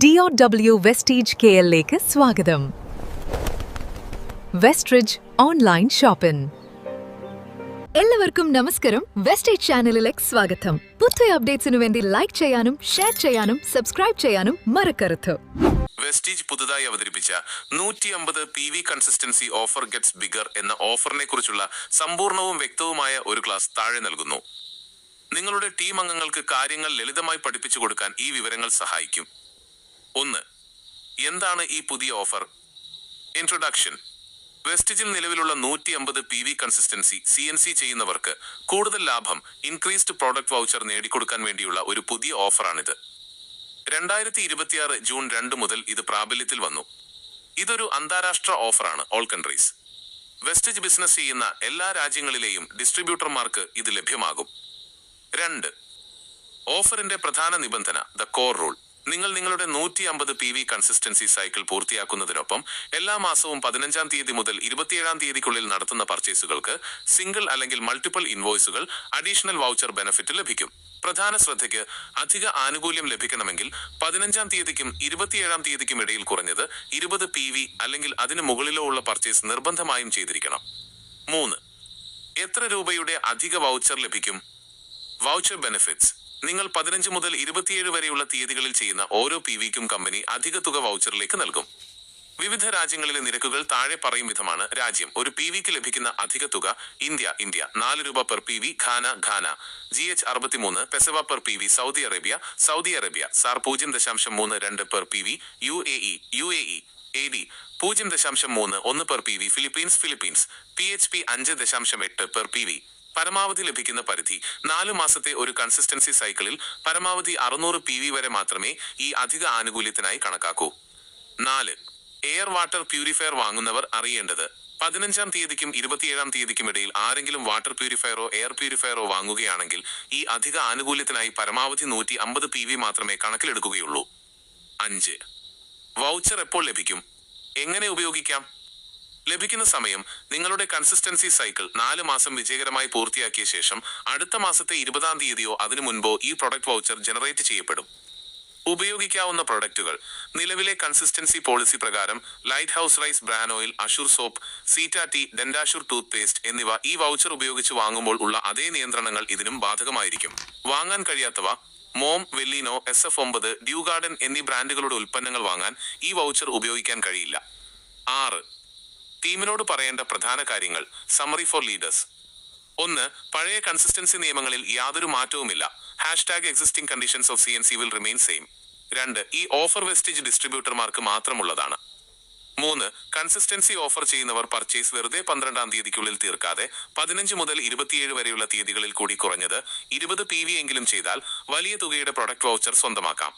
DOW Vestige KLലേക്ക് സ്വാഗതം. വെസ്റ്റ്രിഡ്ജ് online shopping. എല്ലാവർക്കും നമസ്കാരം. വെസ്റ്റീജ് ചാനലിലേക്ക് സ്വാഗതം. പുതിയ അപ്ഡേറ്റ്സിനു വേണ്ടി ലൈക്ക് ചെയ്യാനും ഷെയർ ചെയ്യാനും സബ്സ്ക്രൈബ് ചെയ്യാനും മറക്കരുത്. വെസ്റ്റീജ് പുതുതായി അവതരിപ്പിച്ച 150 PV consistency offer gets bigger എന്ന ഓഫറിനെ കുറിച്ചുള്ള സമ്പൂർണവും വ്യക്തവുമായ ഒരു ക്ലാസ് താഴെ നൽകുന്നു. നിങ്ങളുടെ ടീം അംഗങ്ങൾക്ക് കാര്യങ്ങൾ ലളിതമായി പഠിപ്പിച്ചു കൊടുക്കാൻ ഈ വിവരങ്ങൾ സഹായിക്കും. 1. എന്താണ് ഈ പുതിയ ഓഫർ? ഇൻട്രൊഡക്ഷൻ. വെസ്റ്റീജിൽ നിലവിലുള്ള 150 PV കൺസിസ്റ്റൻസി CNC ചെയ്യുന്നവർക്ക് കൂടുതൽ ലാഭം, ഇൻക്രീസ്ഡ് പ്രോഡക്റ്റ് വൗച്ചർ നേടിക്കൊടുക്കാൻ വേണ്ടിയുള്ള ഒരു പുതിയ ഓഫറാണിത്. 2026 ജൂൺ 2 മുതൽ ഇത് പ്രാബല്യത്തിൽ വന്നു. ഇതൊരു അന്താരാഷ്ട്ര ഓഫറാണ്. All countries. വെസ്റ്റീജ് ബിസിനസ് ചെയ്യുന്ന എല്ലാ രാജ്യങ്ങളിലെയും ഡിസ്ട്രിബ്യൂട്ടർമാർക്ക് ഇത് ലഭ്യമാകും. 2. ഓഫറിന്റെ പ്രധാന നിബന്ധന, ദ കോർ റൂൾ. നിങ്ങൾ നിങ്ങളുടെ 150 PV കൺസിസ്റ്റൻസി സൈക്കിൾ പൂർത്തിയാക്കുന്നതിനൊപ്പം എല്ലാ മാസവും 15-ാം തീയതി മുതൽ 27-ാം തീയതിക്കുള്ളിൽ നടത്തുന്ന പർച്ചേസുകൾക്ക് സിംഗിൾ അല്ലെങ്കിൽ മൾട്ടിപ്പിൾ ഇൻവോയ്സുകൾ അഡീഷണൽ വൗച്ചർ ബെനിഫിറ്റ് ലഭിക്കും. പ്രധാന ശ്രദ്ധയ്ക്ക്, അധിക ആനുകൂല്യം ലഭിക്കണമെങ്കിൽ 15-ാം തീയതിക്കും 27-ാം തീയതിക്കും ഇടയിൽ കുറഞ്ഞത് 20 PV അല്ലെങ്കിൽ അതിന് മുകളിലോ ഉള്ള പർച്ചേസ് നിർബന്ധമായും ചെയ്തിരിക്കണം. 3. എത്ര രൂപയുടെ അധിക വൗച്ചർ ലഭിക്കും? Voucher benefits. നിങ്ങൾ 15 മുതൽ 27 വരെയുള്ള തീയതികളിൽ ചെയ്യുന്ന ഓരോ PVക്കും കമ്പനി അധിക തുക വൗച്ചറിലേക്ക് നൽകും. വിവിധ രാജ്യങ്ങളിലെ നിരക്കുകൾ താഴെ പറയും വിധമാണ്. രാജ്യം: ഒരു PVക്ക് ലഭിക്കുന്ന അധിക തുക: ഇന്ത്യ 4 രൂപ per PV, Ghana GH 63 pesewa per PV, Saudi Arabia SAR 0.32 per PV, UAE AD 0.31 per PV, Philippines PHP 5.8 per PV. പരമാവധി ലഭിക്കുന്ന പരിധി: 4 മാസത്തെ ഒരു കൺസിസ്റ്റൻസി സൈക്കിളിൽ പരമാവധി 600 PV വരെ മാത്രമേ ഈ അധിക ആനുകൂല്യത്തിനായി കണക്കാക്കൂ. 4. എയർ വാട്ടർ പ്യൂരിഫയർ വാങ്ങുന്നവർ അറിയേണ്ടത്: 15-ാം തീയതിക്കും 27-ാം തീയതിക്കും ഇടയിൽ ആരെങ്കിലും വാട്ടർ പ്യൂരിഫയറോ എയർ പ്യൂരിഫയറോ വാങ്ങുകയാണെങ്കിൽ ഈ അധിക ആനുകൂല്യത്തിനായി പരമാവധി 150 PV മാത്രമേ കണക്കിലെടുക്കുകയുള്ളൂ. 5. വൗച്ചർ എപ്പോൾ ലഭിക്കും? എങ്ങനെ ഉപയോഗിക്കാം? ലഭിക്കുന്ന സമയം: നിങ്ങളുടെ കൺസിസ്റ്റൻസി സൈക്കിൾ 4 മാസം വിജയകരമായി പൂർത്തിയാക്കിയ ശേഷം അടുത്ത മാസത്തെ 20-ാം തീയതിയോ അതിനു മുൻപോ ഈ പ്രൊഡക്റ്റ് വൗച്ചർ ജനറേറ്റ് ചെയ്യപ്പെടും. ഉപയോഗിക്കാവുന്ന പ്രൊഡക്റ്റുകൾ: നിലവിലെ കൺസിസ്റ്റൻസി പോളിസി പ്രകാരം light house rice bran oil, assure soap, zeta tea, dentassure tooth paste എന്നിവ ഈ വൗച്ചർ ഉപയോഗിച്ച് വാങ്ങുമ്പോൾ ഉള്ള അതേ നിയന്ത്രണങ്ങൾ ഇതിനും ബാധകമായിരിക്കും. വാങ്ങാൻ കഴിയാത്തവ: മോം, വെല്ലിനോ, SF9, ഡ്യൂ ഗാർഡൻ എന്നീ ബ്രാൻഡുകളുടെ ഉൽപ്പന്നങ്ങൾ വാങ്ങാൻ ഈ വൗച്ചർ ഉപയോഗിക്കാൻ കഴിയില്ല. 6. ടീമിനോട് പറയേണ്ട പ്രധാന കാര്യങ്ങൾ. Summary for leaders. 1. പഴയ കൺസിസ്റ്റൻസി നിയമങ്ങളിൽ യാതൊരു മാറ്റവുമില്ല. #Existing conditions of CNC will remain same. 2. ഈ ഓഫർ വെസ്റ്റീജ് ഡിസ്ട്രിബ്യൂട്ടർമാർക്ക് മാത്രമുള്ളതാണ്. 3. കൺസിസ്റ്റൻസി ഓഫർ ചെയ്യുന്നവർ പർച്ചേസ് വെറുതെ 12-ാം തീയതിക്കുള്ളിൽ തീർക്കാതെ 15 മുതൽ 27 വരെയുള്ള തീയതികളിൽ കൂടി കുറഞ്ഞത് 20 PV എങ്കിലും ചെയ്താൽ വലിയ തുകയുടെ പ്രൊഡക്റ്റ് വൗച്ചർ സ്വന്തമാക്കാം.